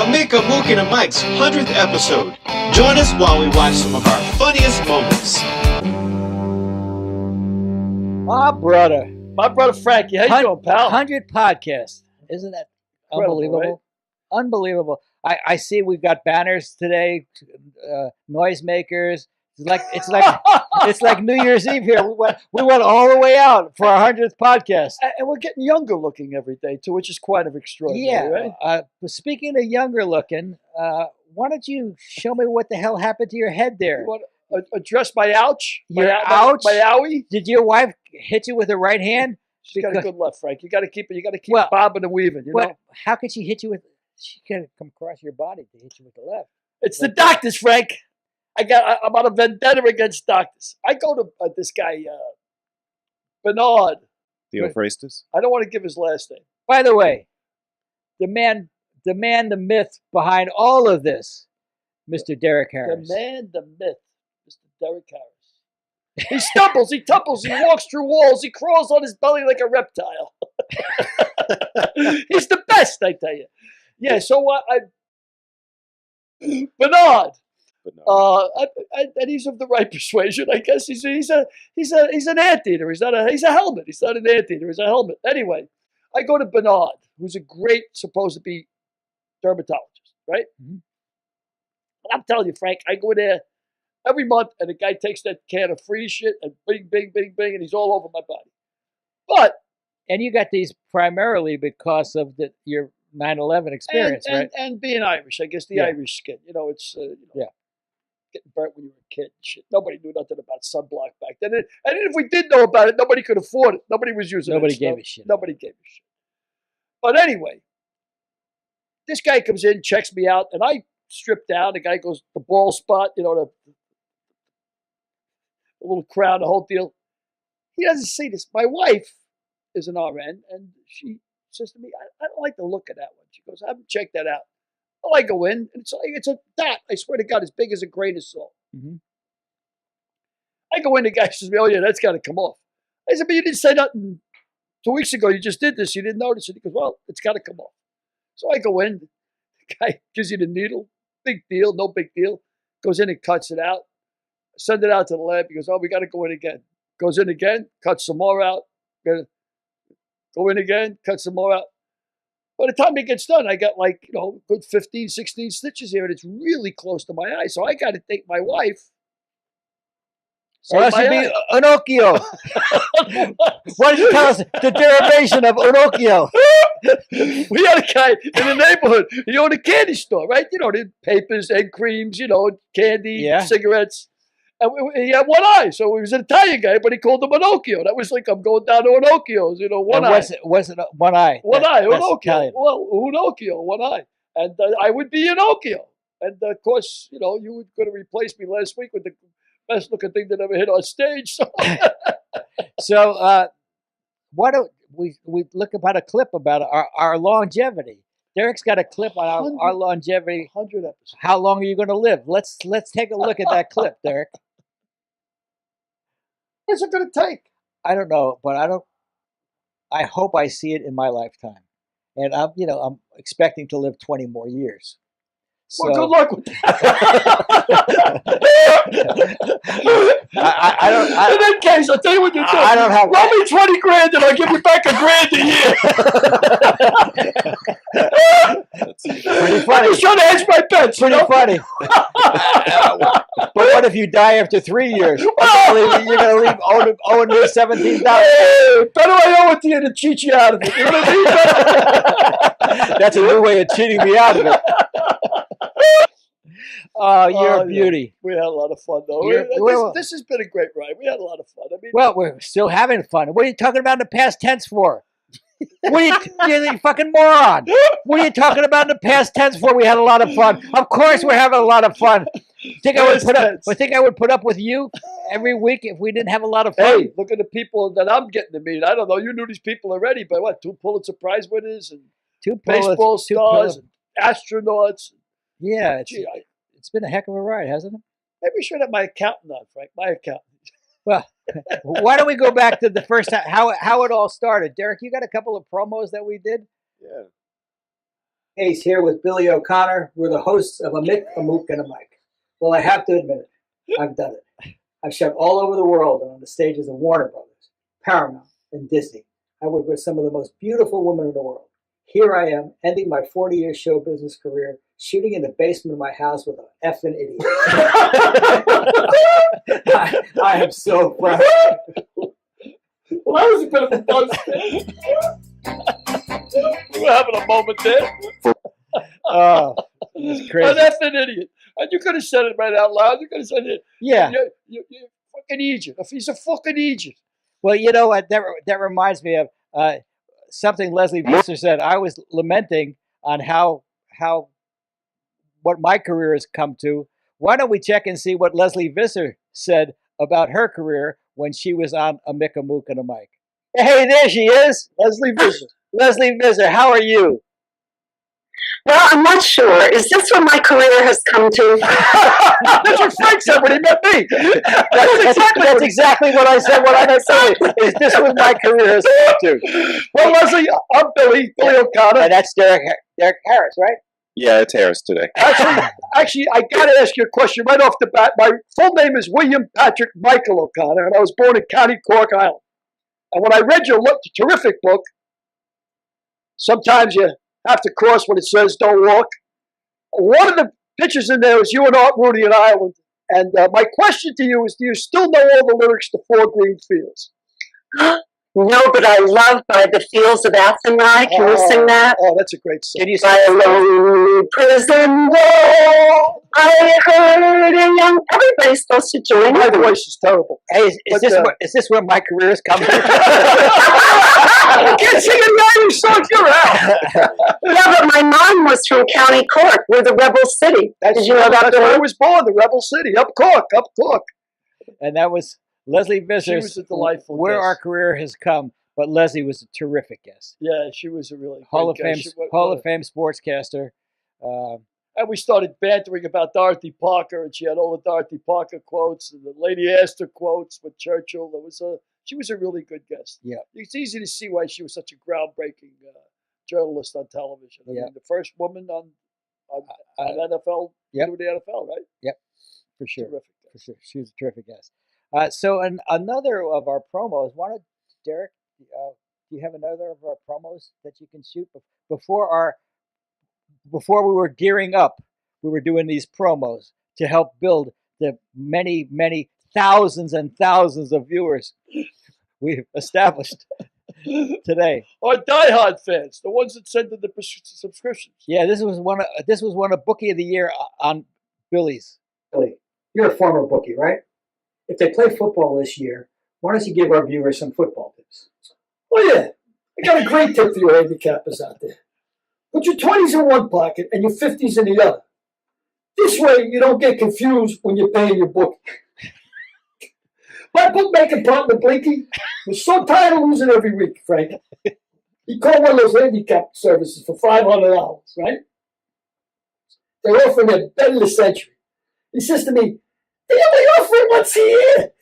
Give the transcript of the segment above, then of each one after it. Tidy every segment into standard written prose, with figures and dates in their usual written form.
Mook and Mike's 100th episode. Join us while we watch some of our funniest moments. My brother Frankie. How you doing, pal? 100 podcasts. Isn't that unbelievable? Right? Unbelievable. I see we've got banners today, noisemakers. It's like New Year's Eve here. We went all the way out for our 100th podcast. And we're getting younger looking every day too, which is quite extraordinary. Yeah. Right? Speaking of younger looking, why don't you show me what the hell happened to your head there? You want to address my ouch? Your ouch? My owie? Did your wife hit you with her right hand? She's got a good left, Frank. You got to keep it. You got to keep bobbing and weaving. You know. How could she hit you with? She could come across your body to hit you with the left. It's the doctors, Frank. I'm on a vendetta against doctors. I go to this guy, Bernard. Theophrastus? I don't want to give his last name. By the way, the myth behind all of this, Mr. Derek Harris. The man, the myth, Mr. Derek Harris. He stumbles, he tumbles, he walks through walls, he crawls on his belly like a reptile. He's the best, I tell you. Yeah, so Bernard. And he's of the right persuasion, I guess. He's an anteater. He's a helmet. He's not an anteater. He's a helmet. Anyway, I go to Bernard, who's a great, supposed to be dermatologist, right? Mm-hmm. And I'm telling you, Frank, I go there every month, and the guy takes that can of free shit and bing, bing, bing, bing, and he's all over my body. And you got these primarily because of your 9/11 experience, right? And being Irish, I guess the Irish skin. You know, it's getting burnt when you were a kid. Shit, nobody knew nothing about sunblock back then. And if we did know about it, nobody could afford it. Nobody was using it. Nobody gave a shit. Nobody gave a shit. But anyway, this guy comes in, checks me out, and I strip down. The guy goes, the bald spot, you know, the little crown, the whole deal. He doesn't see this. My wife is an RN, and she says to me, I don't like the look of that one. She goes, I haven't checked that out. Well, I go in, and it's a dot, I swear to God, as big as a grain of salt. Mm-hmm. I go in, the guy says to me, oh yeah, that's got to come off. I said, but you didn't say nothing 2 weeks ago. You just did this. You didn't notice it. He goes, well, it's got to come off. So I go in. The guy gives you the needle. Big deal, no big deal. Goes in and cuts it out. Send it out to the lab. He goes, oh, we got to go in again. Goes in again, cuts some more out. Go in again, cut some more out. By the time it gets done, I got good 15, 16 stitches here, and it's really close to my eye. So I got to take my wife. That should be Pinocchio. Why don't you tell us the derivation of Pinocchio? We had a guy in the neighborhood. He owned a candy store, right? You know, the papers, egg creams, candy, cigarettes. And he had one eye, so he was an Italian guy, but he called him Pinocchio. That was like, I'm going down to Pinocchio's, one eye. Was it one eye? One eye, Pinocchio. Well, Pinocchio, one eye. And I would be Pinocchio. And of course, you were going to replace me last week with the best looking thing that ever hit on stage. So, why don't we look about a clip about our longevity? Derek's got a clip on our longevity. 100 episodes. How long are you going to live? Let's take a look at that clip, Derek. What's it going to take? I don't know, but I hope I see it in my lifetime, and I'm expecting to live 20 more years. So, well, good luck with that. I don't. In that case, I'll tell you what you do. I don't have. Run me 20 grand and I'll give you back $1,000 a year. Pretty funny. I'm just trying to hedge my bets. Pretty funny. But what if you die after 3 years? You're going to leave owing me $17,000. Hey, better I owe it to you than cheat you out of it. You know what I mean? That's a new way of cheating me out of it. Oh, you're a beauty. We had a lot of fun, though. This has been a great ride. We had a lot of fun. I mean, well, we're still having fun. What are you talking about in the past tense for? You're a fucking moron. What are you talking about in the past tense for? We had a lot of fun. Of course, we're having a lot of fun. Think I would put up with you every week if we didn't have a lot of fun? Hey, look at the people that I'm getting to meet. I don't know. You knew these people already, but what? 2 Pulitzer Prize winners and 2 baseball stars and astronauts. Yeah, it's been a heck of a ride, hasn't it? Maybe we should have my accountant on, Frank. My accountant. Well, why don't we go back to the first time, how it all started? Derek, you got a couple of promos that we did? Yeah. Ace here with Billy O'Connor. We're the hosts of A Mick, a Mook, and a Mike. Well, I have to admit it. I've done it. I've shot all over the world and on the stages of Warner Brothers, Paramount, and Disney. I worked with some of the most beautiful women in the world. Here I am, ending my 40-year show business career, shooting in the basement of my house with an effing idiot. I am so proud. Well, that was a bit of a buzz. We were having a moment there. Oh, that's crazy. And that's an idiot. And you could have said it right out loud. You could have said it. Yeah. You're fucking Egypt. If he's a fucking Egypt. Well, you know what? That reminds me of something Leslie Visser said. I was lamenting on what my career has come to. Why don't we check and see what Leslie Visser said about her career when she was on A Mick, a Mook, and a Mike? Hey, there she is, Leslie Visser. Leslie Visser, how are you? Well, I'm not sure. Is this what my career has come to? That's what Frank said when he met me. That's exactly what I said when I met Billy. Is this what my career has come to? Well, Leslie, I'm Billy O'Connor. And that's Derek Harris, right? Yeah, it's Harris today. Actually, I got to ask you a question right off the bat. My full name is William Patrick Michael O'Connor, and I was born in County Cork, Ireland. And when I read your terrific book, sometimes you have to cross when it says don't walk. One of the pictures in there is you and Art Rooney in Ireland. And my question to you is, do you still know all the lyrics to Four Green Fields? No, but I love By the Fields of Athenry. Can you sing that? Oh, that's a great song. Can you By a lonely prison wall, I heard a young... Everybody's supposed to join My in. voice is terrible. Hey, is this where my career has come to? You can't sing any Irish songs, you're out. Yeah, but my mom was from County Cork. We're the Rebel City. Did you know that? That's where I was born, the Rebel City, up Cork. And that was Leslie Visser. She was a delightful Where guest. our career has come, but Leslie was a terrific guest. Yeah, she was a really Hall of great Fame, guest. Hall of Fame sportscaster. And we started bantering about Dorothy Parker, and she had all the Dorothy Parker quotes, and the Lady Astor quotes with Churchill. She was a really good guest. Yeah. It's easy to see why she was such a groundbreaking journalist on television. I mean, the first woman on NFL, doing the NFL, right? Yep, for sure. Terrific. For sure. She was a terrific guest. So another of our promos, Derek, do you have another of our promos that you can shoot before we were gearing up? We were doing these promos to help build the many, many thousands and thousands of viewers we've established today. Our diehard fans, the ones that send in the subscriptions. Yeah, this was one of Bookie of the Year on Billy's. Billy, you're a former bookie, right? If they play football this year, why don't you give our viewers some football tips? Oh, yeah. I got a great tip for you handicappers out there. Put your 20s in one pocket and your 50s in the other. This way, you don't get confused when you're paying your bookie. My bookmaking partner, Blinky, was so tired of losing every week, Frank. He called one of those handicap services for $500, right? They're offering a bet of the century. He says to me, they only offer it once a year.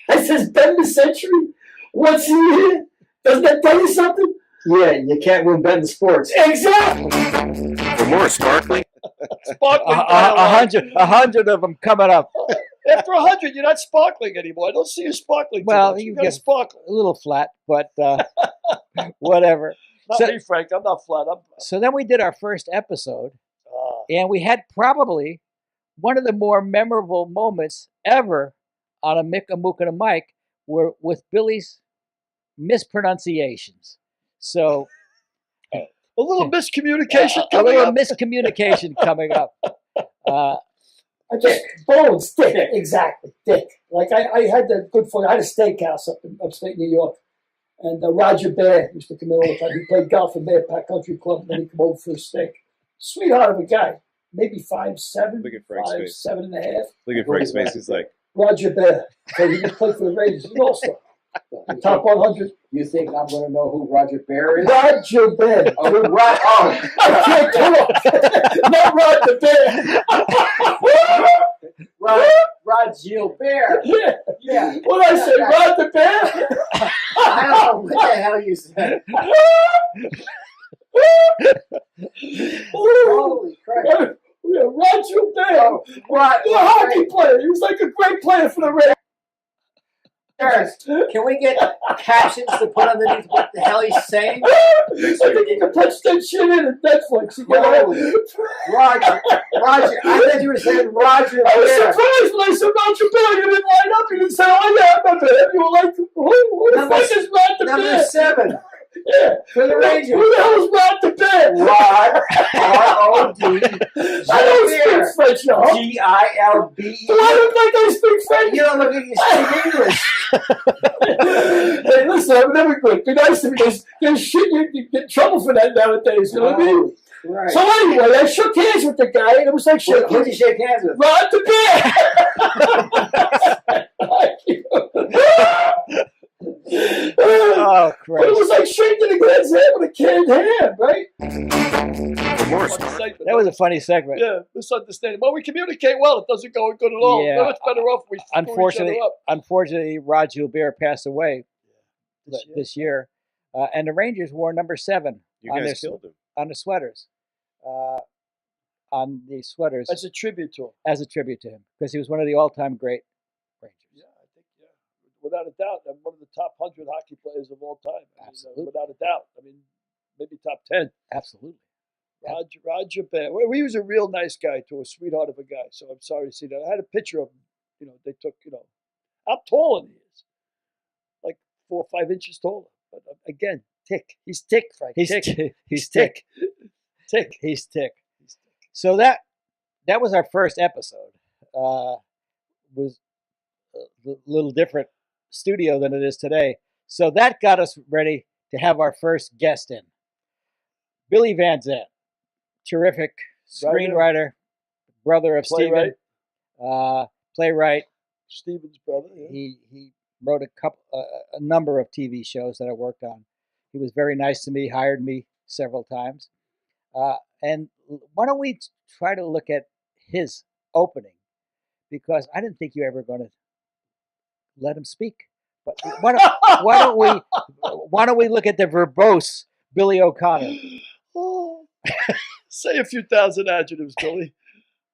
I says, bet of the century? Once a year? Doesn't that tell you something? Yeah, you can't win betting sports. Exactly. For more sparkling, Sparkling. 100 of them coming up. After 100, you're not sparkling anymore. I don't see you sparkling. Well, you you got to get sparkle. a little flat, but whatever. Not So- me, Frank. I'm not flat. So then we did our first episode, and we had probably one of the more memorable moments ever on A Mick, a Mook, and a Mike were with Billy's mispronunciations. So a little miscommunication. a little miscommunication coming up. Dick. Bones, Dick. Exactly, Dick. Like I had the good fun. I had a steakhouse up in upstate New York. And Roger Bear used to come in all the time. He played golf at Bear Park Country Club, and then he'd come over for a steak. Sweetheart of a guy. Maybe 5'7", Look at Frank's face. 7.5. look at Frank's face. He's like, Roger Bear. So he just played for the Raiders. He's also top 100. You think I'm going to know who Roger Bear is? Roger Bear. I can't tell him. Not Roger Bear. Rod Gilbert. Yeah. Yeah. What I say, Roger Bear? I don't know what the hell you said. man. What? He's a hockey player. He was like a great player for the Rangers. Can we get captions to put underneath what the hell he's saying? I think you can punch that shit in at Netflix. You get Holy- Roger, I thought you were saying Roger I was Bear. surprised when I said Roger Bear. You didn't line up. You didn't say, "Oh yeah, I remember him." You were like, "Who the fuck is Rod the Number Bear?" 7 Yeah, for the Rangers. Who the hell is Rod the Bear? Rod, R-O-D, I don't speak French, yo. G-I-L-B-E. Do I look like I speak French? You don't look like you speak English. Hey, listen, I'm never good. Be nice to me. There's shit you get in trouble for that nowadays. You know what I mean? Right. So anyway, I shook hands with the guy, and it was like shit. Who'd you shake hands with? Rod the Bear. Oh, But it was like shaking a guy's hand with a canned ham, right? For more sparkling. That was a funny segment. Yeah, misunderstanding. Well, we communicate well. It doesn't go good at all. Yeah. We're much better off if we screw each other up. Unfortunately, Rod Gilbert passed away This year. this year, and the Rangers wore number 7 You on guys their killed him. on the sweaters, on the sweaters As a tribute to him. as a tribute to him because he was one of the all-time great Rangers. Yeah, I think, without a doubt, and one of the top 100 hockey players of all time. I mean, Absolutely. without a doubt. I mean, maybe top 10. Absolutely. Roger Bear. Well, he was a real nice guy, to a sweetheart of a guy. So I'm sorry to see that. I had a picture of him. They took, how tall he is. Like 4 or 5 inches taller. But again, tick. He's tick, Frank. He's tick. tick. He's tick. Tick. He's tick. So that was our first episode. Was a little different studio than it is today. So that got us ready to have our first guest in. Billy Van Zandt, terrific screenwriter, brother of Playwright. Stephen, playwright. Steven's brother. Yeah. He wrote a number of TV shows that I worked on. He was very nice to me, hired me several times. And why don't we try to look at his opening? Because I didn't think you were ever going to let him speak. But why don't we look at the verbose Billy O'Connor? Oh. Say a few thousand adjectives, Billy.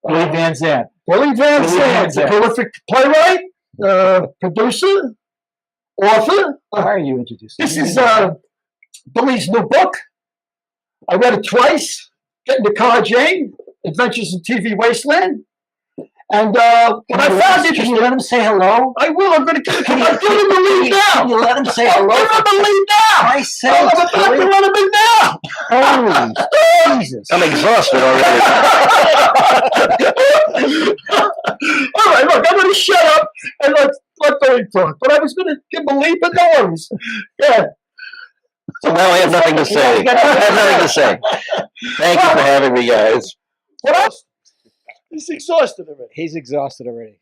Billy Van Zandt. Billy Van Zandt, a prolific playwright, producer, author. Why are you introducing? This is Billy's new book. I read it twice. Getting to College Jane, Adventures in TV Wasteland. And when I found it, Can you let him say hello? I will. I'm going to give him the lead now. Can you let him say I'll hello? give him the lead now. I say, I'm about to let him in now. holy Jesus! I'm exhausted already. All right, look, I'm going to shut up and let Billy talk. But I was going to give him a lead, but no worries. Yeah. So now I have nothing to say. I have nothing to say. Thank you for having me, guys. What else? He's exhausted already. He's exhausted already.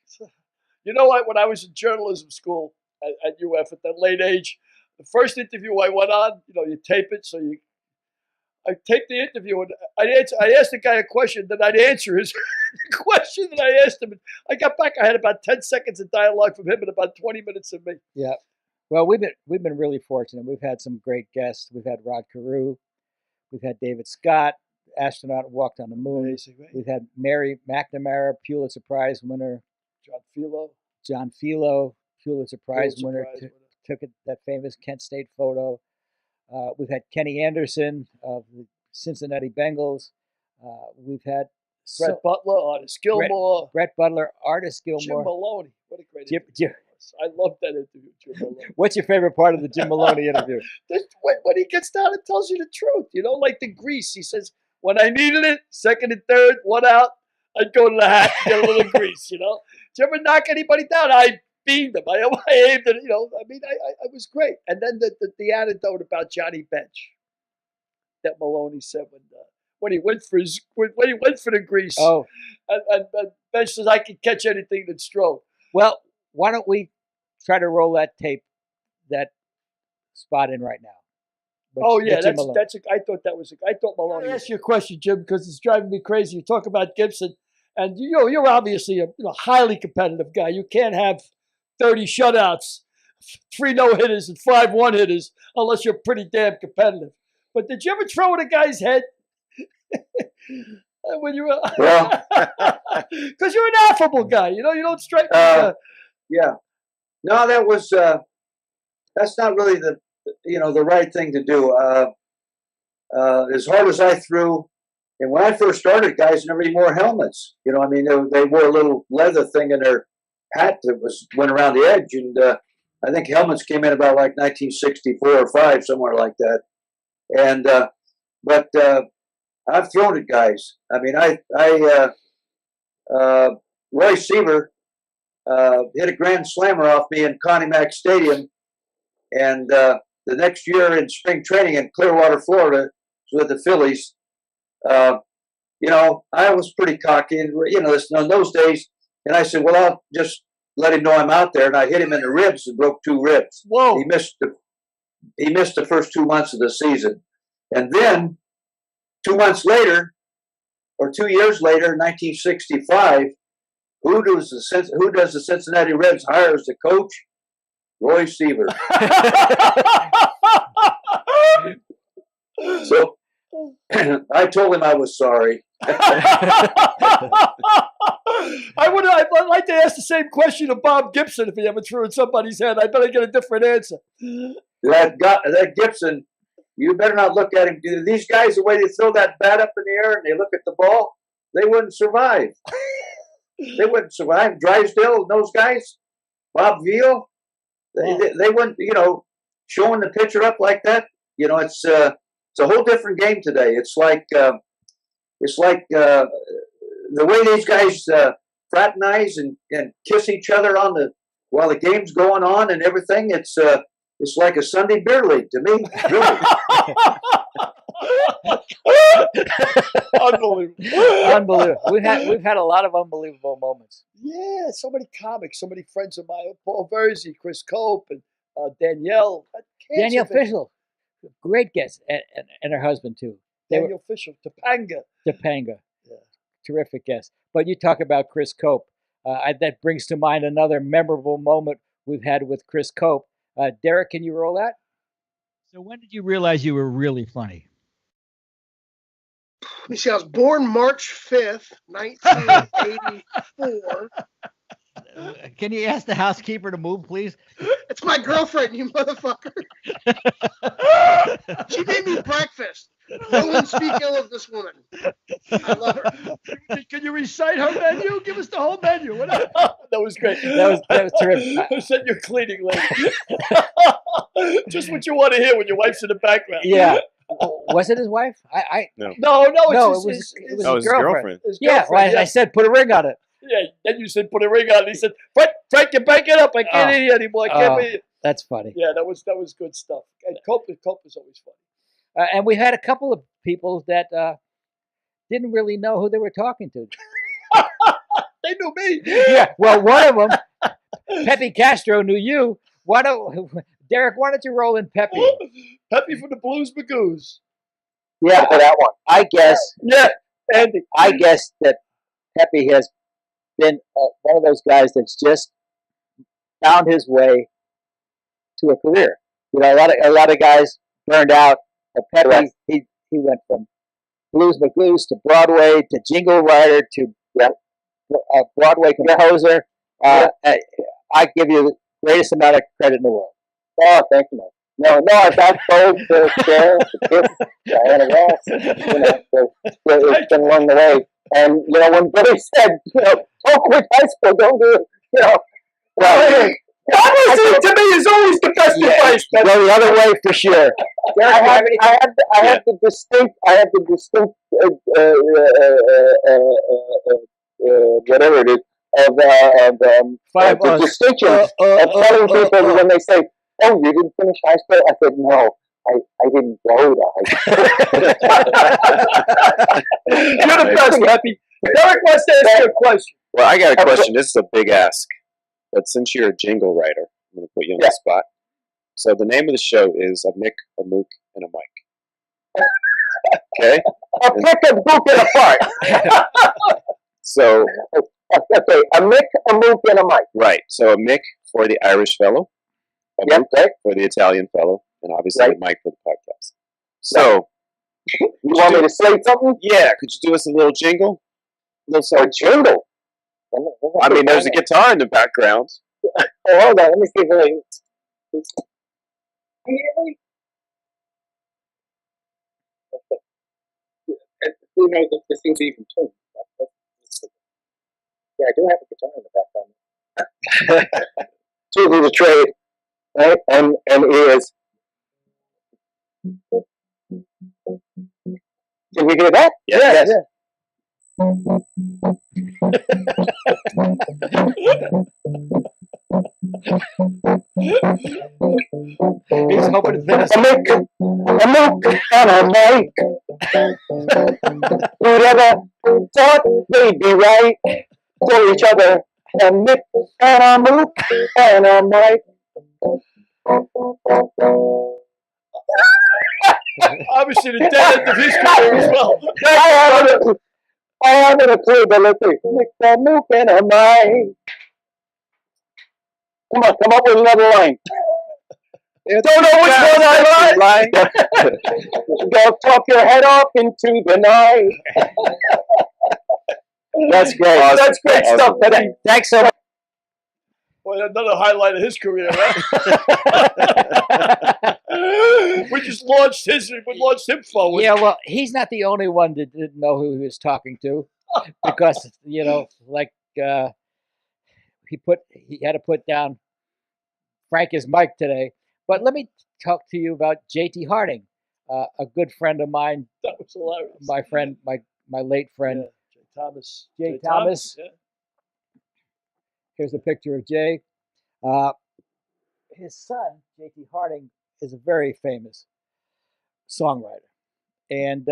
You know what? When I was in journalism school at UF at that late age, the first interview I went on, you tape it. So I taped the interview and I asked the guy a question, then I'd answer his question that I asked him. And I got back, I had about 10 seconds of dialogue from him and about 20 minutes of me. Yeah. Well, we've been really fortunate. We've had some great guests. We've had Rod Carew. We've had David Scott, astronaut who walked on the moon. Amazing, right? We've had Mary McNamara, Pulitzer Prize winner. John Philo. Pulitzer Prize Pulitzer winner, Prize winner. took that famous Kent State photo. We've had Kenny Anderson of the Cincinnati Bengals. We've had Brett Butler, Artist Gilmore. Brett Butler, Artist Jim Gilmore. Maloney. What a great Jim- interview. I love that interview, Jim Maloney. What's your favorite part of the Jim Maloney interview? When he gets down and tells you the truth, like the grease. He says, when I needed it, second and third, one out, I'd go to the hat and get a little grease, Did you ever knock anybody down? I beamed them. I aimed it, I was great. And then the anecdote about Johnny Bench that Maloney said when he went for the grease. Oh, And Bench says, I can catch anything that's thrown. well, why don't we try to roll that spot in right now? Oh yeah, Jim Maloney. I thought Maloney. Let me ask you a question, Jim, because it's driving me crazy. You talk about Gibson, and you're obviously a highly competitive guy. You can't have 30 shutouts, 3 no-hitters, and 5 one-hitters unless you're pretty damn competitive. But did you ever throw in a guy's head when you were? Well, Because you're an affable guy. You know, you don't strike me as Yeah. No, that was that's not really the right thing to do. As hard as I threw, and when I first started, guys never even wore helmets. You know, I mean, they wore a little leather thing in their hat that went around the edge, and I think helmets came in about like 1964 or 5, somewhere like that. And but I've thrown at guys. I mean, Roy Seaver hit a grand slammer off me in Connie Mack Stadium, and the next year in spring training in Clearwater, Florida, with the Phillies. You know, I was pretty cocky, and in those days, and I said, "Well, I'll just let him know I'm out there," and I hit him in the ribs and broke 2 ribs. Whoa! He missed the first 2 months of the season, and then 2 months later, or 2 years later, 1965, who does the Cincinnati Reds hire as the coach? Roy Seaver. So I told him I was sorry. I'd like to ask the same question of Bob Gibson if he ever threw in somebody's head. I better get a different answer. That Gibson, you better not look at him. These guys, the way they throw that bat up in the air and they look at the ball, they wouldn't survive. They wouldn't survive. Drysdale, those guys, Bob Veal, they wouldn't. You know, showing the pitcher up like that. You know, it's a whole different game today. It's like the way these guys fraternize and kiss each other while the game's going on and everything. It's like a Sunday beer league to me. Really. Unbelievable. We've had a lot of unbelievable moments. Yeah, so many comics, so many friends of mine. Paul Verzi, Chris Cope, and Danielle. Danielle Fishel, great guest, and her husband too. Daniel Fisher, Topanga. Topanga, Yeah. Terrific guest. But you talk about Chris Cope. That brings to mind another memorable moment we've had with Chris Cope. Derek, can you roll that? So when did you realize you were really funny? Let me see. I was born March 5th, 1984. Can you ask the housekeeper to move, please? It's my girlfriend, you motherfucker. She made me breakfast. No one speak ill of this woman. I love her. Can you recite her menu? Give us the whole menu. That was great. That was terrific. Send your cleaning lady. Just what you want to hear when your wife's in the background. Yeah. Was it his wife? No, it it's was his his girlfriend. His Yeah, girlfriend, I said put a ring on it. Yeah, then you said put a ring on it. He said, Frank, you back it up. I can't hear you anymore. I can't hear you. That's funny. Yeah, that was good stuff. And Cope is always funny. And we had a couple of people that didn't really know who they were talking to. They knew me. Yeah, well, one of them, Pepe Castro, knew you. Derek, why don't you roll in Pepe? Pepe from the Blues Magoos. Yeah, for that one. I guess. Yeah, Andy. I guess that Pepe has been one of those guys that's just found his way to a career. You know, a lot of guys burned out. But Pepe, he went from Blues Magoos to Broadway to jingle writer to Broadway composer. I give you the greatest amount of credit in the world. Oh, thank you, man. No, I've got both the Cher, the Kip, Diana Ross. It's been along the way. And, when Billy said, don't quit high school, don't do it, Honesty to me is always the best advice. Go the other way for sure. I have the distinct whatever it is of the distinction of telling people when they say, "Oh, you didn't finish high school?" I said, "No, I didn't go to high school." You're the best, Pepe. Derek wants to ask you a question. Well, I got a question. This is a big ask. But since you're a jingle writer, I'm going to put you on the spot. So the name of the show is A Mick, a Mook, and a Mike. Okay? A Mick, a Mook, and a Fart. So... Okay, a Mick, a Mook, and a Mike. Right. So a Mick for the Irish fellow, a Mook for the Italian fellow, and obviously a Mike for the podcast. So... You want me to say something? Yeah. Could you do us a little jingle? A jingle? I mean, there's a guitar in the background. Oh, hold on. Let me see if really. Who knows if this thing's even tuned? Yeah, I do have a guitar in the background. Two of the trade, right? And ears. Did we hear that? Yes. He's hoping to finish. A Mook and a Mike. Whoever thought they'd be right for each other. A Mick and a Mook and a Mike. Obviously, the dead end of his career as well. I haven't a clue, but let's see. Mick and Mook and a Mike. Come on, come up with another line. Don't know which one I like. Go talk your head off into the night. That's great. Awesome. That's great stuff. Thanks so much. Boy, another highlight of his career, right? we launched him forward. Yeah, well, he's not the only one that didn't know who he was talking to, because like he had to put down Frank is Mike today. But let me talk to you about J.T. Harding, a good friend of mine. That was hilarious. My friend, my late friend, Jay Thomas. Jay Thomas. Yeah. Here's a picture of Jay. His son, J.T. Harding, is a very famous songwriter. And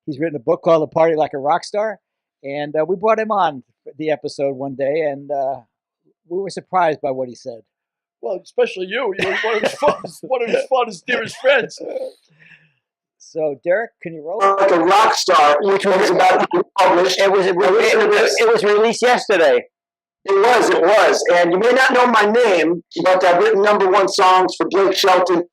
he's written a book called The Party Like a Rock Star. And we brought him on the episode one day, and we were surprised by what he said. Well, especially you. You're one of his fondest, dearest friends. So, Derek, can you roll? Like a Rock Star, which was about to be published. It was released yesterday. It was. And you may not know my name, but I've written #1 songs for Blake Shelton,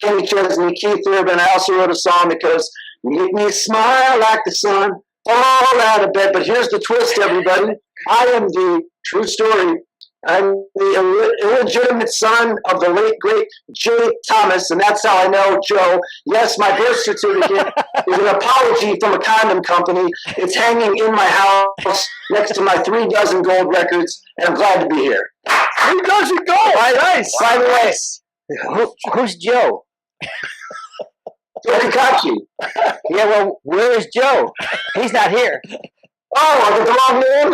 Kenny Chesney, Keith Urban. I also wrote a song because you make me smile like the sun, fall out of bed. But here's the twist, everybody. I am the true story. I'm the illegitimate son of the late, great Jay Thomas, and that's how I know Joe. Yes, my birth certificate is an apology from a condom company. It's hanging in my house next to my 3 dozen gold records, and I'm glad to be here. 3 dozen gold! Nice! By the way, who's Joe? Joe Kakachi. Yeah, well, where is Joe? He's not here. Oh, I got the wrong name?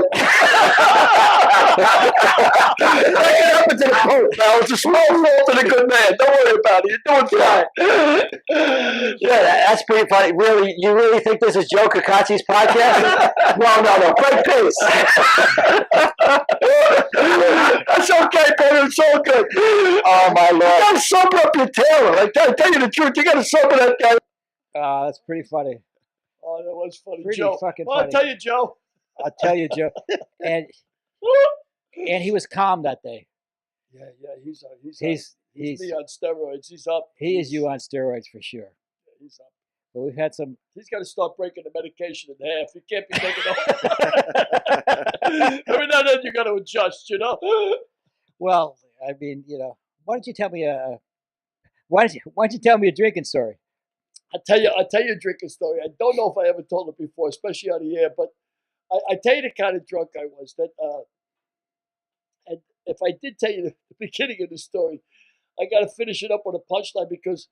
It happens in a coat, pal. It's a small fault in a good man. Don't worry about it. You're doing fine. Yeah, that's pretty funny. Really, you really think this is Joe Kakachi's podcast? No. Great pace. That's okay, brother. It's all good. Oh, my Lord. You got to sober up your tailor. I tell you the truth. You got to sober that guy. That's pretty funny. Oh, that was funny, Pretty Joe. fucking Well, funny. I'll tell you, Joe. I'll tell you, Joe. And he was calm that day. Yeah, he's He's me on steroids. He's up. he is you on steroids for sure. Yeah, he's up. But we've had some. He's got to start breaking the medication in half. He can't be taking it. Every now and then you got to adjust, Well, I mean, why don't you tell me why don't you tell me a drinking story? I'll tell you a drinking story. I don't know if I ever told it before, especially on the air, but I tell you the kind of drunk I was. And if I did tell you the beginning of the story, I got to finish it up with a punchline, because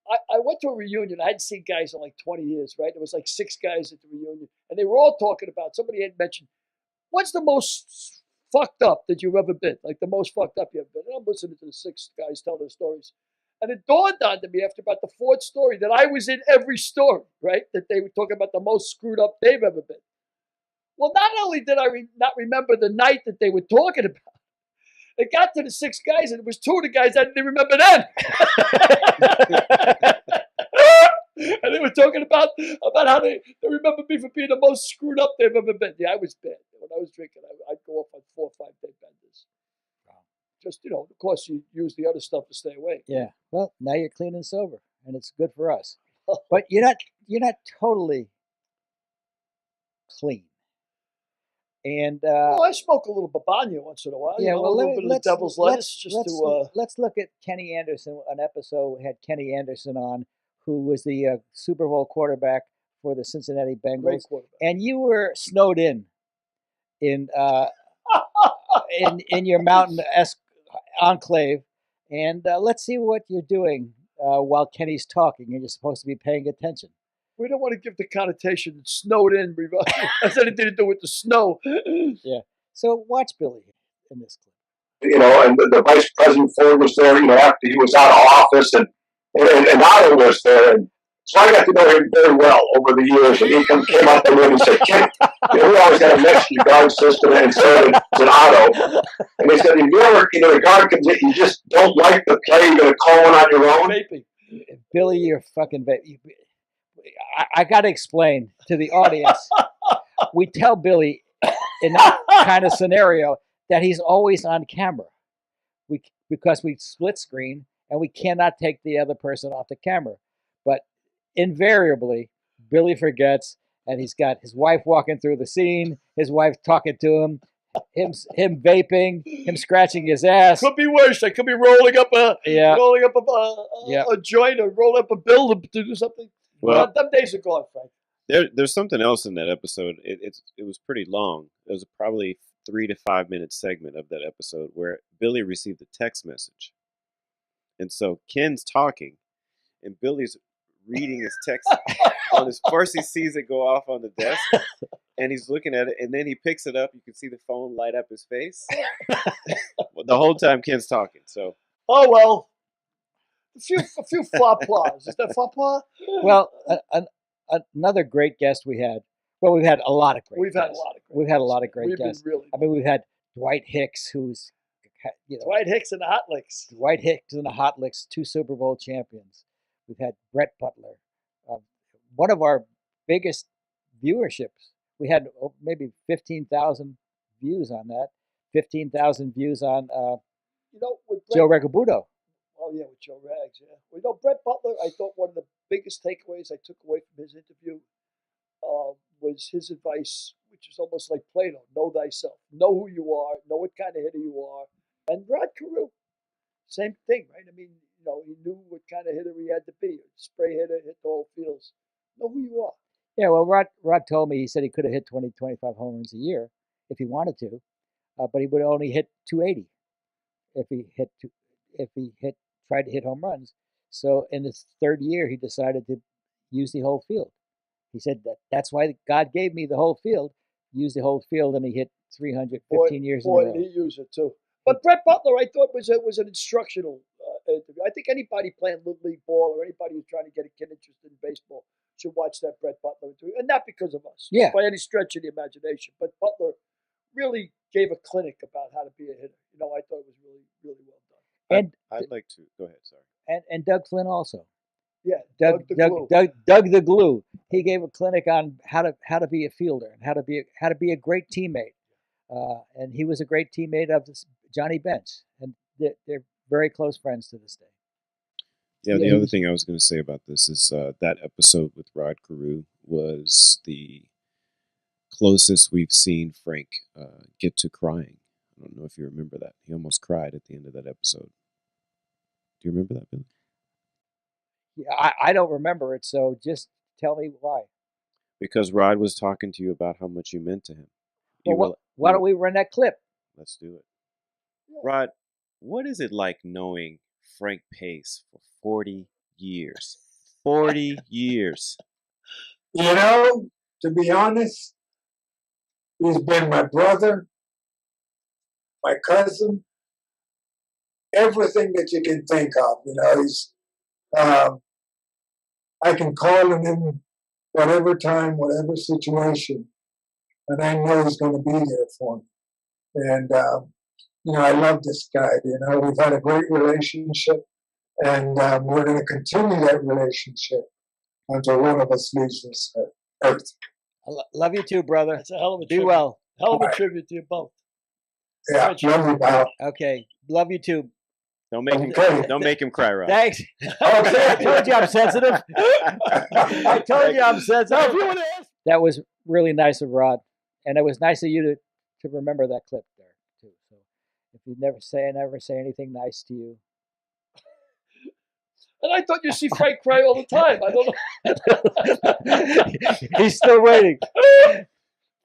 I went to a reunion. I hadn't seen guys in like 20 years, right? There was like 6 guys at the reunion, and they were all talking about, somebody had mentioned, what's the most fucked up that you've ever been? Like the most fucked up you've ever been. And I'm listening to the 6 guys tell their stories. And it dawned on me after about the 4th story that I was in every story, right? That they were talking about the most screwed up they've ever been. Well, not only did I not remember the night that they were talking about, it got to the 6 guys, and it was 2 of the guys I didn't remember then. And they were talking about how they remember me for being the most screwed up they've ever been. Yeah, I was bad. When I was drinking, I'd go off on 4 or 5 day benders. Just, of course, you use the other stuff to stay awake. Yeah. Well, now you're clean and sober, and it's good for us. But you're not totally clean. And Well, I smoke a little babano once in a while. yeah, a well, little bit of the devil's lettuce, just to. let's look at Kenny Anderson. An episode we had Kenny Anderson on, who was the Super Bowl quarterback for the Cincinnati Great Bengals, quarterback. and you were snowed in in your mountain enclave. And let's see what you're doing while Kenny's talking, and you're supposed to be paying attention. We don't want to give the connotation that snowed in has anything to do with the snow. Yeah. So watch Billy in this clip. And the Vice President Ford was there, after he was out of office, and Otto was there. And so I got to know him very well over the years. And he came up to me and said, "Ken, we always had a Mexican guard system." And so did Otto. And he said, "If you ever, the guard comes in, you just don't like the play, you're going to call one on your own." Vaping. Billy, you're fucking I got to explain to the audience. We tell Billy in that kind of scenario that he's always on camera. Because we split screen and we cannot take the other person off the camera. But invariably, Billy forgets, and he's got his wife walking through the scene, his wife talking to him vaping, him scratching his ass. Could be worse. I could be rolling up a joint or rolling up a bill to do something. Well, them days are gone, Frank. There's something else in that episode. It was pretty long. It was probably 3 to 5 minute segment of that episode where Billy received a text message, and so Ken's talking, and Billy's reading his text on his. First, he sees it go off on the desk, and he's looking at it, and then he picks it up. You can see the phone light up his face. The whole time Ken's talking. So. Oh well. A few faux pas. Is that faux pas? Well, another great guest we had. Well, we've had a lot of great. We've had a lot of great guests. I mean, we've had Dwight Hicks, who's Dwight Hicks and the Hot Licks. Dwight Hicks and the Hot Licks, 2 Super Bowl champions. We've had Brett Butler, one of our biggest viewerships. We had maybe 15,000 views on that. 15,000 views on Joe Regabudo. Oh, yeah, with Joe Rags, yeah. Brett Butler, I thought one of the biggest takeaways I took away from his interview was his advice, which is almost like Plato: know thyself, know who you are, know what kind of hitter you are. And Rod Carew, same thing, right? I mean, he knew what kind of hitter he had to be. Spray hitter, hit the whole fields. Know who you are. Yeah, well, Rod told me, he said he could have hit 20, 25 home runs a year if he wanted to, but he would only hit 280 if he tried to hit home runs. So in his third year, he decided to use the whole field. He said that's why God gave me the whole field. Use the whole field, and he hit 315 years in a row. He used it too. But Brett Butler, I thought was an instructional interview. I think anybody playing Little League ball or anybody who's trying to get a kid interested in baseball should watch that Brett Butler interview, and not because of us, by any stretch of the imagination. But Butler really gave a clinic about how to be a hitter. I thought it was really, really well done. And I'd like to go ahead. Sorry. And Doug Flynn also. Yeah, Doug the Glue. He gave a clinic on how to be a fielder and how to be a great teammate. And he was a great teammate of Johnny Bench, and they're very close friends to this day. Yeah, the other thing I was going to say about this is that episode with Rod Carew was the closest we've seen Frank get to crying. I don't know if you remember that. He almost cried at the end of that episode. Do you remember that, Billy? Yeah, I don't remember it, so just tell me why. Because Rod was talking to you about how much you meant to him. Well, why don't we run that clip? Let's do it. Rod, what is it like knowing Frank Pace for 40 years? 40 years. To be honest, he's been my brother, my cousin, everything that you can think of. He's, I can call on him whatever time, whatever situation, and I know he's going to be there for me. And, I love this guy. We've had a great relationship, and we're going to continue that relationship until one of us leaves this earth. I love you too, brother. That's a hell of a Be tribute. well. Hell of a tribute to you both. Yeah, love you, pal. Okay, love you too. Don't make him cry, Rod. Thanks. Okay, I told you I'm sensitive. I told you I'm sensitive. That was really nice of Rod, and it was nice of you to remember that clip there too. So if you never say anything nice to you, And I thought you see Frank cry all the time. I don't know. he's still waiting.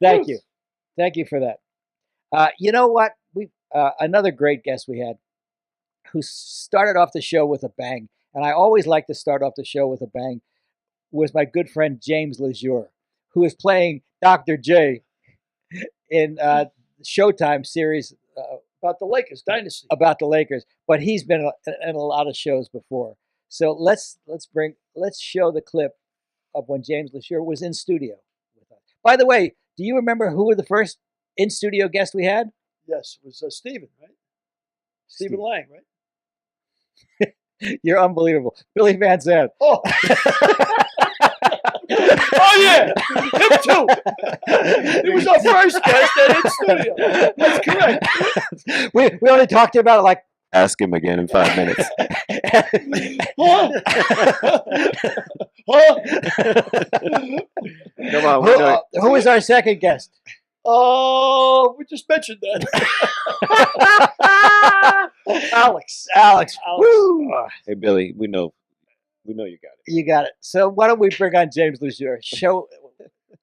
Thank you for that. You know what? We another great guest we had, who started off the show with a bang, and I always like to start off the show with a bang, was my good friend James Lejour, who is playing Dr. J in Showtime series About the Lakers dynasty. about the Lakers, but he's been in a lot of shows before. So let's show the clip of when James Lejour was in studio with us. By the way, do you remember who were the first in studio guests we had? Yes, it was Stephen, right? Stephen Lang, right? You're unbelievable, Billy Van Zandt. Oh. Oh yeah, him too. He was our first guest at in studio. That's correct. We only talked to him about it like. Ask him again in 5 minutes. Huh? Come on. Who was our second guest? Oh, we just mentioned that. Alex. Woo! Hey, Billy, we know you got it. You got it. So why don't we bring on James Lejour?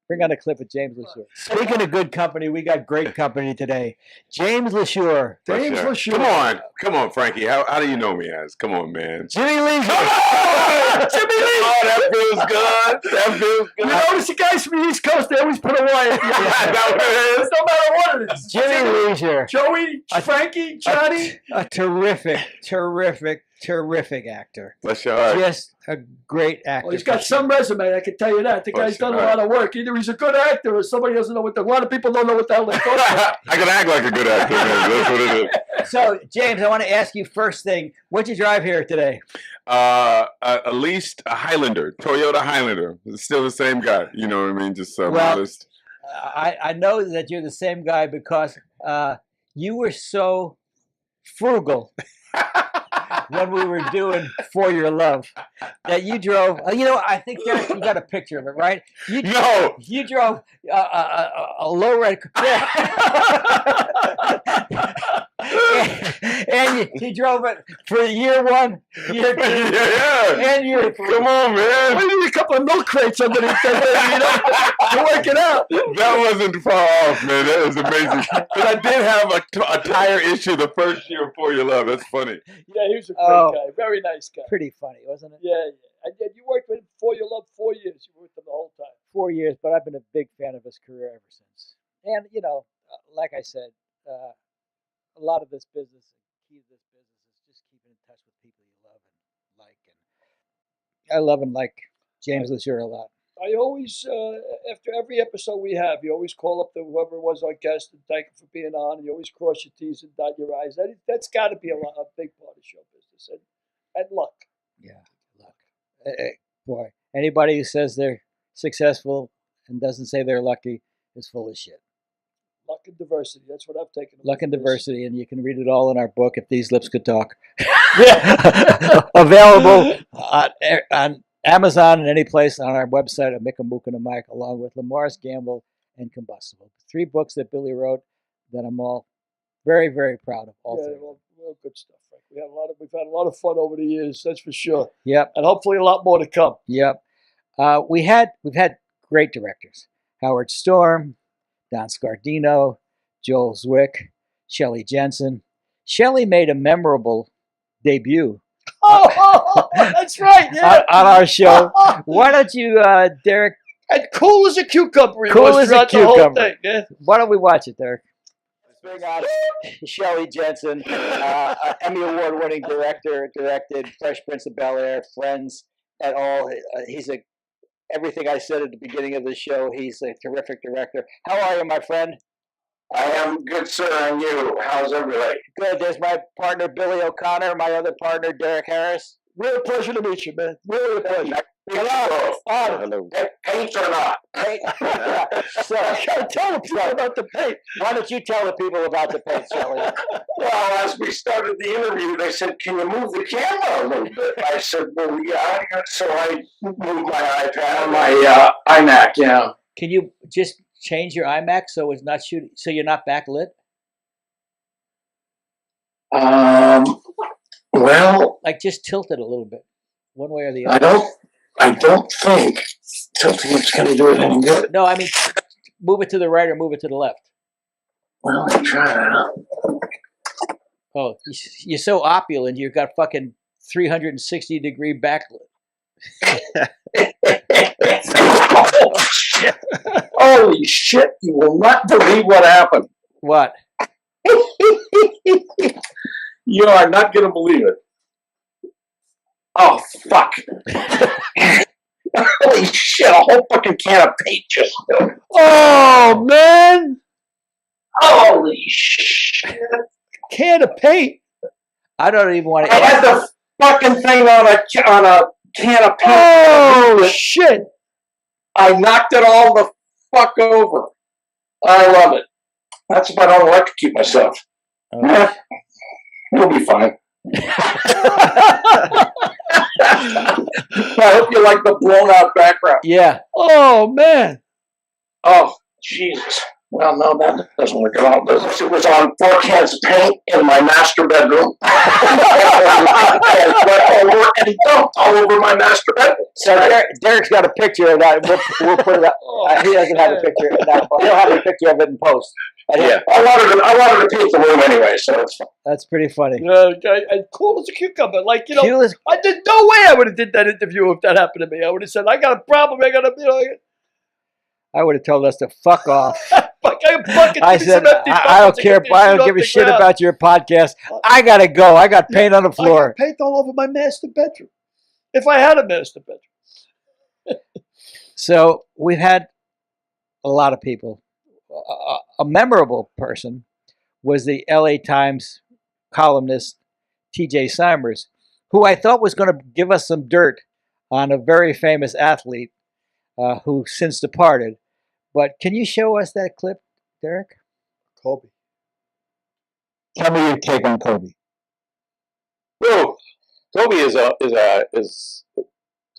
Bring on a clip of James Lejour. Speaking of good company, we got great company today. James Lejour. Come on, Frankie. How do you know me as? Come on, man. Jimmy Lejour. Jimmy Lee. Oh, that feels good. That feels good. You notice the guys from the East Coast, they always put a Y at the end. No matter what it is. Jimmy Lejour. Joey, Frankie, Johnny. A terrific actor. Bless your heart. Just a great actor. Well, he's got some resume, I can tell you that. The guy's done a lot of work. Either he's a good actor or somebody doesn't know what a lot of people don't know what the hell they're talking about. I can act like a good actor, man. That's what it is. So, James, I want to ask you first thing, what'd you drive here today? At least a Highlander, Toyota Highlander. It's still the same guy. You know what I mean? Just modest. I know that you're the same guy because you were so frugal when we were doing For Your Love that you drove. I think Derek, you got a picture of it, right? No. You drove a low red. And you drove it for year one, year two, and year three. Come on, man. We need a couple of milk crates underneath that, to work it out. That wasn't far off, man. That was amazing. But I did have a tire issue the first year of For Your Love. That's funny. Yeah, he was a great guy. Very nice guy. Pretty funny, wasn't it? Yeah. And you worked with him For Your Love 4 years. You worked with him the whole time. 4 years, but I've been a big fan of his career ever since. And, like I said, a lot of this business, key to this business is just keeping in touch with people you love and like. And I love and like James Lejour a lot. I always, after every episode we have, you always call up whoever was our guest and thank him for being on. And you always cross your T's and dot your I's. That's got to be a big part of show business. And luck. Yeah, luck. Boy, anybody who says they're successful and doesn't say they're lucky is full of shit. Luck and diversity. That's what I've taken. Luck and diversity, and you can read it all in our book, If These Lips Could Talk. Available on Amazon and any place on our website at Mick, a Mook, and a Mike, along with Lamar's Gamble and Combustible. 3 books that Billy wrote that I'm all very, very proud of. All three. Well, good stuff, Frank. We've had a lot of fun over the years, that's for sure. Yep. And hopefully a lot more to come. Yep. We've had great directors. Howard Storm, Don Scardino, Joel Zwick, Shelley Jensen. Shelley made a memorable debut. Oh, that's right. Yeah. on our show. Why don't you, Derek? And cool as a cucumber. Cool as a cucumber. The whole thing, yeah. Why don't we watch it, Derek? Let's bring on Shelley Jensen, Emmy Award-winning director, directed Fresh Prince of Bel-Air, Friends, and all. He's everything I said at the beginning of the show. He's a terrific director. How are you, my friend? I am good, sir, and you? How's everybody? Good. There's my partner, Billy O'Connor, my other partner, Derek Harris. Real pleasure to meet you, man. Really a pleasure. Hello. Hello. Paint or not? Paint. So I gotta tell the people about the paint. Why don't you tell the people about the paint, Shelley? Well, as we started the interview, they said, "Can you move the camera a little bit?" I said, "Well, yeah." So I moved my iPad, my iMac. Yeah. Can you just change your IMAX so it's not shooting, so you're not backlit? Well, Like just tilt it a little bit, one way or the other. I don't think tilting it's going to do it any good. No, I mean, move it to the right or move it to the left. Well, I'll try that. Oh, you're so opulent. You've got fucking 360-degree backlit. Oh, shit. Holy shit. You will not believe what happened. What? You are not going to believe it. Oh, fuck. Holy shit, a whole fucking can of paint just spilled. Oh, man. Holy shit. Can of paint. I don't even want to. I had the fucking thing on a can of paint. Oh, shit. I knocked it all the fuck over. I love it. That's if I don't electrocute myself. Okay. It'll be fine. I hope you like the blown out background. Yeah. Oh, man. Oh, Jesus. Well, no, that doesn't work at all. It was on 4 cans of paint in my master bedroom. And dumped all over my master bedroom. So Derek's got a picture of that. We'll put it up. He doesn't have a picture of that, but he'll have a picture of it in post. Yeah, I wanted to paint the room anyway, so it's fine. That's pretty funny. Cool as a cucumber. Like, you know, Cool as- there's no way I would have did that interview if that happened to me. I would have said, I got a problem. I got to, you know. I would have told us to fuck off. I said, I don't care. I don't give a shit about your podcast. I gotta go. I got paint on the floor. I got paint all over my master bedroom. If I had a master bedroom. So we've had a lot of people. A memorable person was the LA Times columnist T.J. Simers, who I thought was going to give us some dirt on a very famous athlete who since departed. But can you show us that clip, Derek? Kobe. Tell me your take on Kobe. Well, Kobe is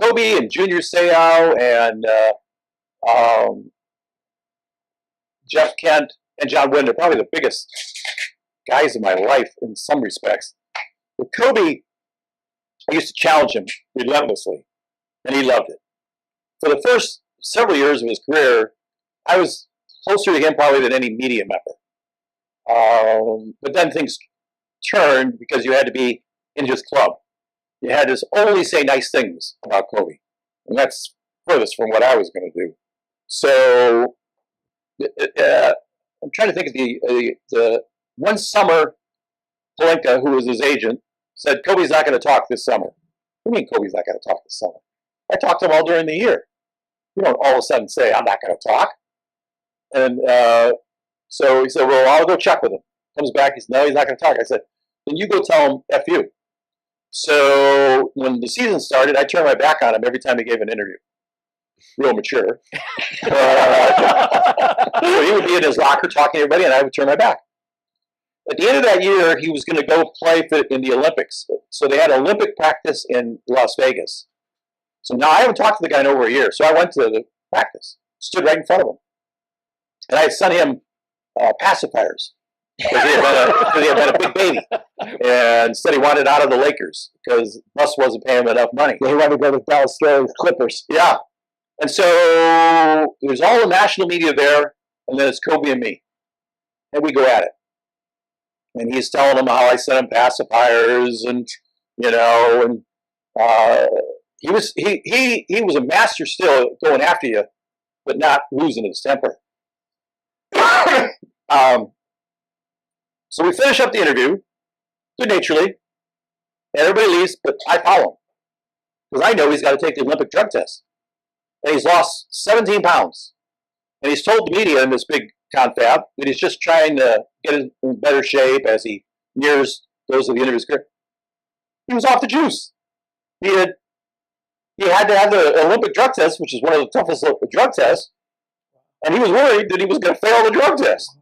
Kobe and Junior Seau and Jeff Kent and John Wooden are probably the biggest guys in my life in some respects. With Kobe, I used to challenge him relentlessly, and he loved it. For the first several years of his career, I was closer to him probably than any media member. But then things turned because you had to be in his club. You had to only say nice things about Kobe. And that's furthest from what I was going to do. So I'm trying to think of the one summer, Palenka, who was his agent, said, Kobe's not going to talk this summer. What do you mean Kobe's not going to talk this summer? I talked to him all during the year. You don't all of a sudden say, I'm not going to talk. And so he said, well, I'll go check with him. Comes back, he said, no, he's not going to talk. I said, then you go tell him F you. So when the season started, I turned my back on him every time he gave an interview. Real mature. So he would be in his locker talking to everybody, and I would turn my back. At the end of that year, he was going to go play in the Olympics. So they had Olympic practice in Las Vegas. So now I haven't talked to the guy in over a year. So I went to the practice, stood right in front of him. And I had sent him pacifiers because he had been a big baby. And said he wanted out of the Lakers because Russ wasn't paying him enough money. Yeah, he wanted to go to Dallas Clippers. Yeah. And so there's all the national media there, and then it's Kobe and me. And we go at it. And he's telling them how I sent him pacifiers and, you know, and he was a master still going after you, but not losing his temper. So we finish up the interview, good-naturedly, and everybody leaves, but I follow him. Because I know he's got to take the Olympic drug test. And he's lost 17 pounds. And he's told the media in this big confab that he's just trying to get in better shape as he nears those of the end of his career. He was off the juice. He had to have the Olympic drug test, which is one of the toughest drug tests, and he was worried that he was going to fail the drug test.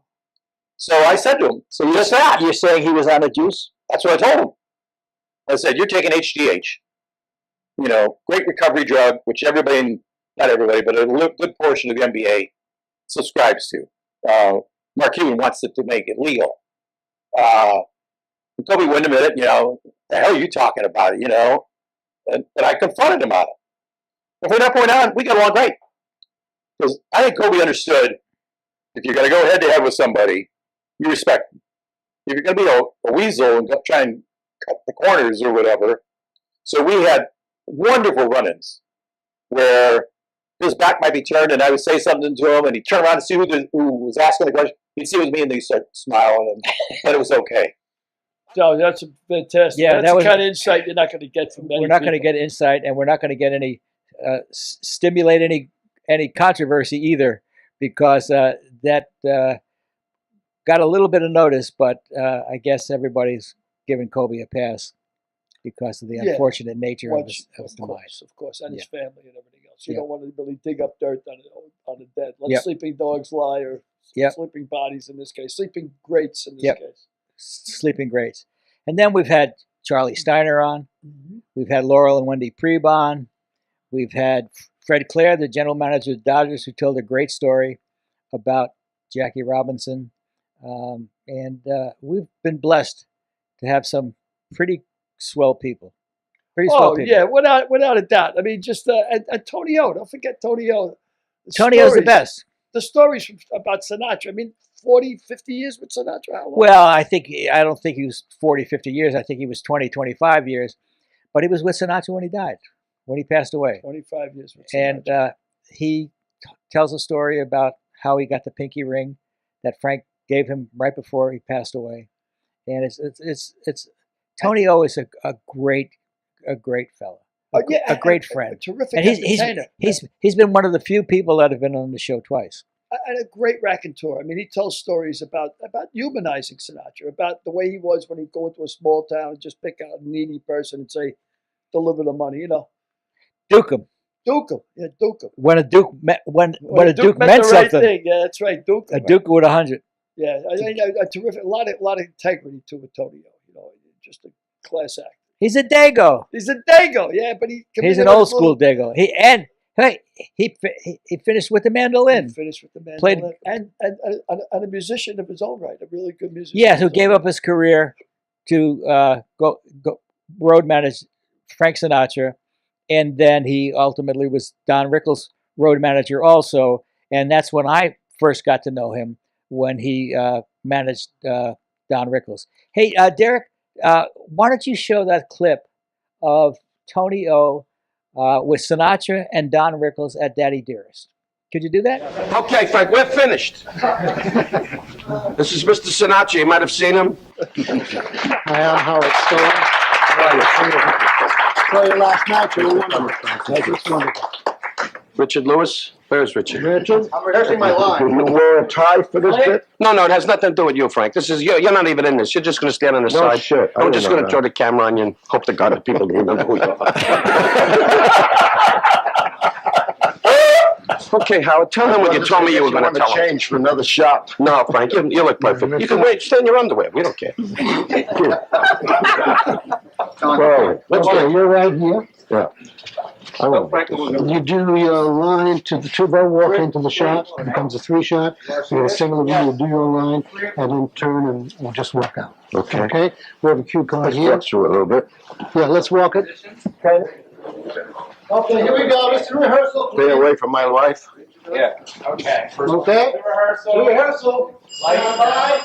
So I said to him, so you're saying he was on the juice? That's what I told him. I said, you're taking HGH. You know, great recovery drug, which everybody, not everybody, but a good portion of the NBA subscribes to. Mark Cuban wants it to make it legal. Kobe wouldn't admit it, the hell are you talking about, and I confronted him on it. And from that point on, we got along great. Because I think Kobe understood if you're going to go head to head with somebody, you respect them. If you're going to be a weasel and try and cut the corners or whatever. So we had wonderful run-ins where his back might be turned and I would say something to him and he'd turn around and see who was asking the question. He'd see it was me and then he'd start smiling and it was okay. So that's a fantastic. Yeah, that's that the was- kind of insight you're not going to get from many We're not going to people. get insight, and we're not going to get any stimulate any controversy either, because that got a little bit of notice. But I guess everybody's giving Kobe a pass because of the Yeah. unfortunate nature of his Of demise. course, and his Yeah. family and everything else. You Yeah. don't want to really dig up dirt on the dead. Let Yep. sleeping dogs lie, or Yep. sleeping bodies in this case, sleeping greats in this Yep. case. Sleeping greats. And then we've had Charlie Steiner on. We've had Laurel and Wendy Prieb on. We've had Fred Clare, the general manager of the Dodgers, who told a great story about Jackie Robinson. And we've been blessed to have some pretty swell people. Pretty swell Oh people. yeah, without a doubt. I mean, just and Tony O. Don't forget Tony O. Tony O's the best. The stories about Sinatra. I mean, 40, 50 years with Sinatra. How long? Well, I don't think he was 40, 50 years. I think he was 20, 25 years. But he was with Sinatra when he died, when he passed away. 25 years with Sinatra. And he tells a story about how he got the pinky ring that Frank gave him right before he passed away. And it's Tony O is a great fellow. A great friend. A terrific And entertainer. he's been one of the few people that have been on the show twice. And a great raconteur. I mean, he tells stories about humanizing Sinatra, about the way he was when he'd go into a small town and just pick out a needy person and say, deliver the money, Duke him. Duke him. Yeah, Duke him. When a Duke when a Duke meant meant the right something, thing. Yeah, that's right. Duke him. a Duke with 100. Yeah, a terrific, a lot of integrity too with Tony O. Just a class act. He's a Dago. He's a Dago, yeah, but He's an old school Dago. He finished with the mandolin. Finished with the mandolin. Played- and a musician of his own right, a really good musician. Yeah, who gave up his career to go road manage Frank Sinatra, and then he ultimately was Don Rickles' road manager also, and that's when I first got to know him, when he managed Don Rickles. Hey, Derek, why don't you show that clip of Tony O with Sinatra and Don Rickles at Daddy Dearest? Could you do that? Okay, Frank, we're finished. This is Mr. Sinatra. You might have seen him. Hi, I'm Howard Stone. Saw you last night. You were wonderful. Richard Lewis. Where's Richard? Richard? I'm rehearsing my line. You wore a tie for this bit? No, it has nothing to do with you, Frank. This is you're not even in this. You're just going to stand on the side. shit. I'm just going to throw the camera on you and hope to God that people remember who you are. Okay, Howard, tell him what you told me you were going to tell him. change for another shot. No, Frank, you look perfect. You can wait, stay in your underwear. We don't care. Well, okay, you're right here. Yeah. You do your line to the tuba, walk into the shot, it becomes a 3-shot. You get a single again, you do your line, and then turn and we'll just walk out. Okay. Okay? We have a cue card Let's here. walk through it a little bit. Yeah, let's walk it. Okay, here we go. This is rehearsal. Stay away from my wife. Yeah. Okay. Okay. Rehearsal. Stand by.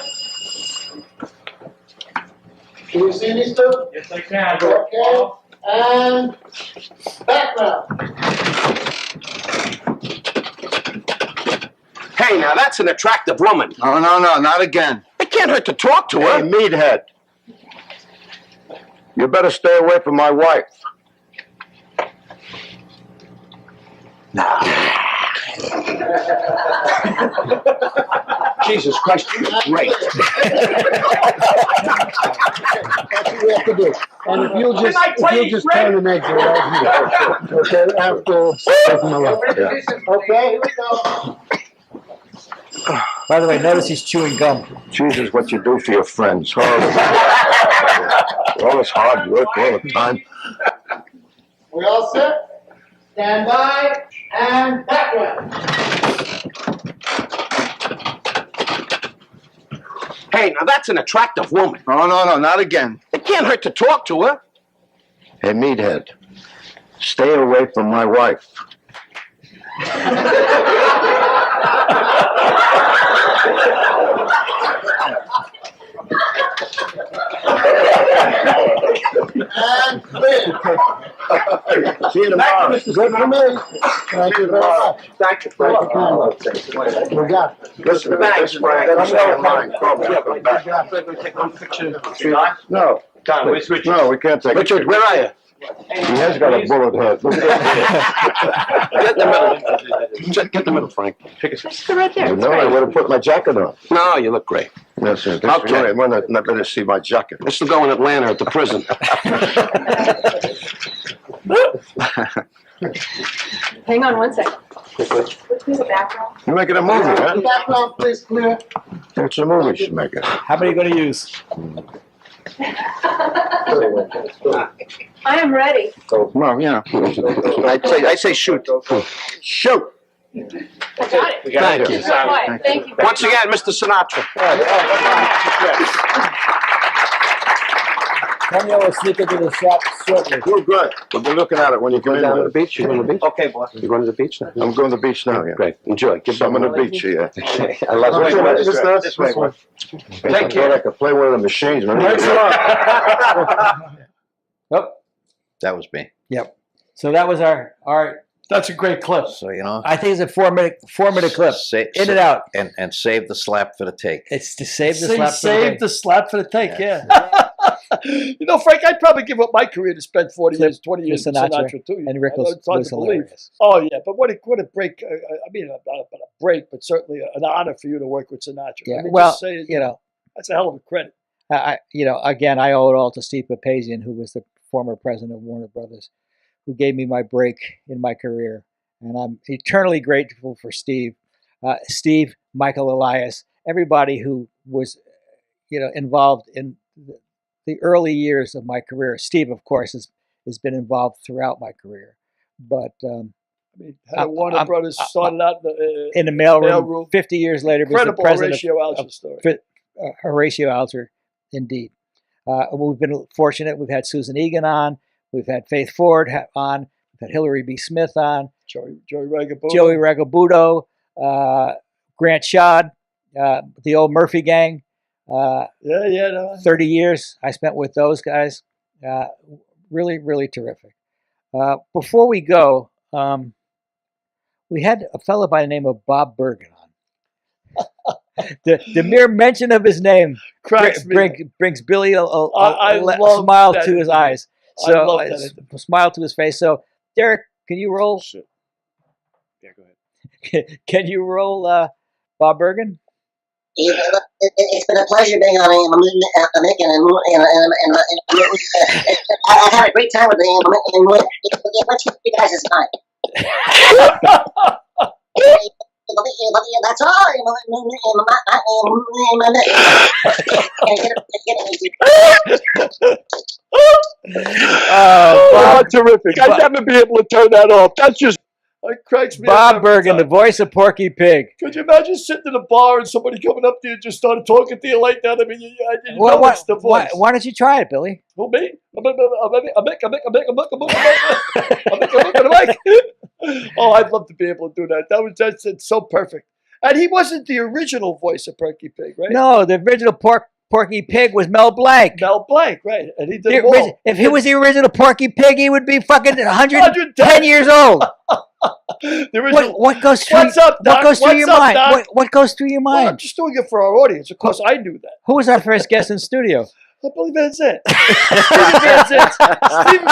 Can you see these two? Yes, I can. Okay. And background. Hey, now that's an attractive woman. No, not again. It can't hurt to talk to her. Hey, meathead. You better stay away from my wife. Jesus Christ, you're great. That's what we have to do. And if you'll just turn the neck right here. Okay, after taking my life. Okay, here we go. By the way, notice he's chewing gum. Jesus, what you do for your friends. Horrible. All this hard work all the time. We all set? Stand by and background. Hey, now that's an attractive woman. No, not again. It can't hurt to talk to her. Hey, meathead, stay away from my wife. And clear. See you tomorrow. Good for me. Thank you very much. Thank you. We got it. Listen, Thanks, Frank. That's all mine. Call me. I'll come back. Take one picture. No. Tom, where's Richard? No, we can't take it. Richard, where are you? He has got a bullet head. Look at Get in the middle. Get in the middle, Frank. Take a picture. that. You know, I would have put my jacket on. No, you look great. Yes, sir. Okay. Right. Why not let us see my jacket? This will go in Atlanta at the prison. Hang on one second. Let's do the background. You're making a movie, huh? Background, please, clear. It's a movie she's making. How many are you going to use? I am ready. Well, you know. I say shoot. Shoot. I got it. Thank you. Quiet. Thank you. Once again, Mr. Sinatra. Romeo will sneak into the shop shortly. You're good. We'll be looking at it when you come in. Down to the beach? You going to the beach? Okay, boss. You going to the beach now? I'm going to the beach now, yeah. Great. Enjoy. Give I'm on the beach, yeah. I love it. This way. Take care. I could play one of the machines, man. Yep. That was me. Yep. So that was our. That's a great clip. So, you know. I think it's a 4-minute clip. In and out. And save the slap for the take. It's to save the slap. Save the slap for the take. Yeah. You know, Frank, I'd probably give up my career to spend 40 years, 20 years with Sinatra too. And Rick was hilarious. Oh yeah, but what a break! I mean, not a break, but certainly an honor for you to work with Sinatra. Yeah. I mean, Well, just say, you know, that's a hell of a credit. Again, I owe it all to Steve Papazian, who was the former president of Warner Brothers, who gave me my break in my career, and I'm eternally grateful for Steve, Michael Elias, everybody who was, involved in the early years of my career. Steve, of course, has been involved throughout my career, but I mean, how Warner Brothers started out in the mailroom 50 years later. Incredible Horatio Alger story. Horatio Alger, indeed. We've been fortunate. We've had Susan Egan on. We've had Faith Ford on. We've had Hillary B. Smith on. Joey Ragabudo. Grant Shad, the old Murphy gang. 30 years I spent with those guys. Really, really terrific. Before we go, we had a fellow by the name of Bob Bergen on. the mere mention of his name brings Billy a smile to his eyes. So a smile to his face. So Derek, can you roll? Yeah, go ahead. Can you roll Bob Bergen? It's been a pleasure being on Mick, and I've had a great time with him. What's you guys' time? That's all. Terrific. I'd never be able to turn that off. That's just cracks me Bob Bergen, the voice of Porky Pig. Could you imagine sitting in a bar and somebody coming up to you and just started talking to you like that? I mean, it's the voice. Why don't you try it, Billy? Who, me? Oh, I'd love to be able to do that. That's so perfect. And he wasn't the original voice of Porky Pig, right? No, the original Porky Pig was Mel Blanc. Mel Blanc, right? And he did it all. If he was the original Porky Pig, he would be fucking 110 years old. What goes through? What's up, Doc? What goes through your mind? Doc? What goes through your mind? Well, I'm just doing it for our audience. Of course, I knew that. Who was our first guest in studio? Billy Van Zandt. Stephen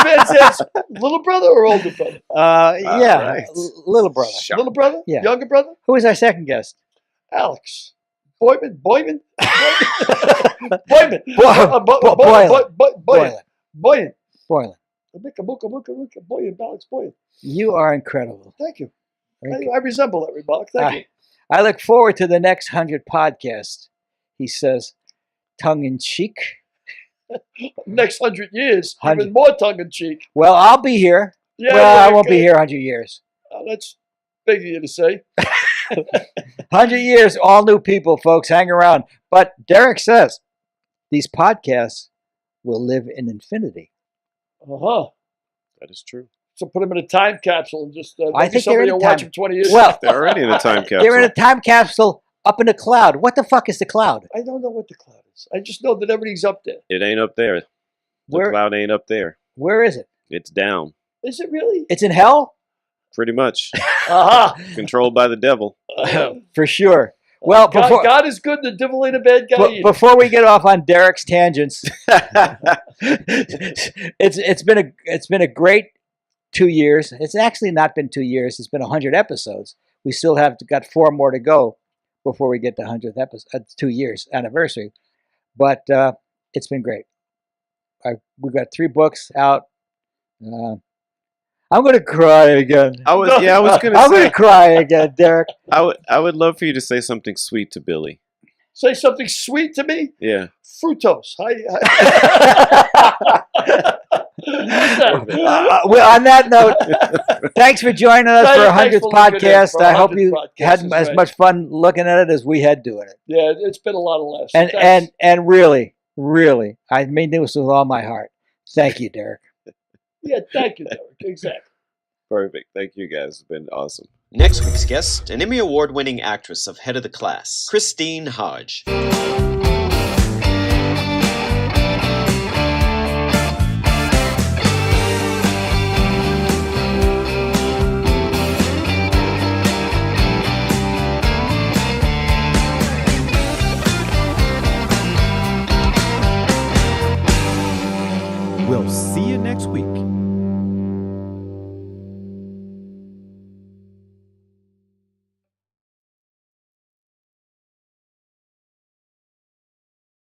Van Zandt's little brother or older brother? Right. Little brother. Little brother? Yeah. Younger brother? Who was our second guest? Alex. Boyman? Boyman. Boylan. You are incredible. Thank you. I resemble that remark. Thank you. I look forward to the next 100 podcasts, he says, tongue in cheek. Next 100 years, even more tongue in cheek. Well, I'll be here. Yeah, well, I won't be here 100 years. That's big of you to say. 100 years, all new people, folks. Hang around. But Derek says these podcasts will live in infinity. Uh-huh. That is true. So put them in a time capsule and just I maybe think somebody they're in will a watch time- them 20 years. Well, They're already in a time capsule. They're in a time capsule up in the cloud. What the fuck is the cloud? I don't know what the cloud is. I just know that everything's up there. It ain't up there. The Where- cloud ain't up there. Where is it? It's down. Is it really? It's in hell? Pretty much. Aha. Controlled by the devil. For sure. Well, before God is good. The devil ain't a bad guy. either. before we get off on Derek's tangents, it's been a great 2 years. It's actually not been 2 years. It's been 100 episodes. We still have got 4 more to go before we get the 100th episode, 2 years anniversary. But it's been great. We've got 3 books out. I'm going to cry again. I was going to I'm say. going to cry again, Derek. I would love for you to say something sweet to Billy. Say something sweet to me. Yeah. Fructose. Well, on that note, thanks for joining us for a Thanks 100th for looking at it podcast. for I hope 100th you podcast. had That's as right. much fun looking at it as we had doing it. Yeah, it's been a lot of laughs. And really, I mean this with all my heart. Thank you, Derek. Yeah, thank you, Derek. Exactly. Perfect. Thank you guys. It's been awesome. Next week's guest, an Emmy Award-winning actress of Head of the Class, Christine Hodge. We'll see you next week.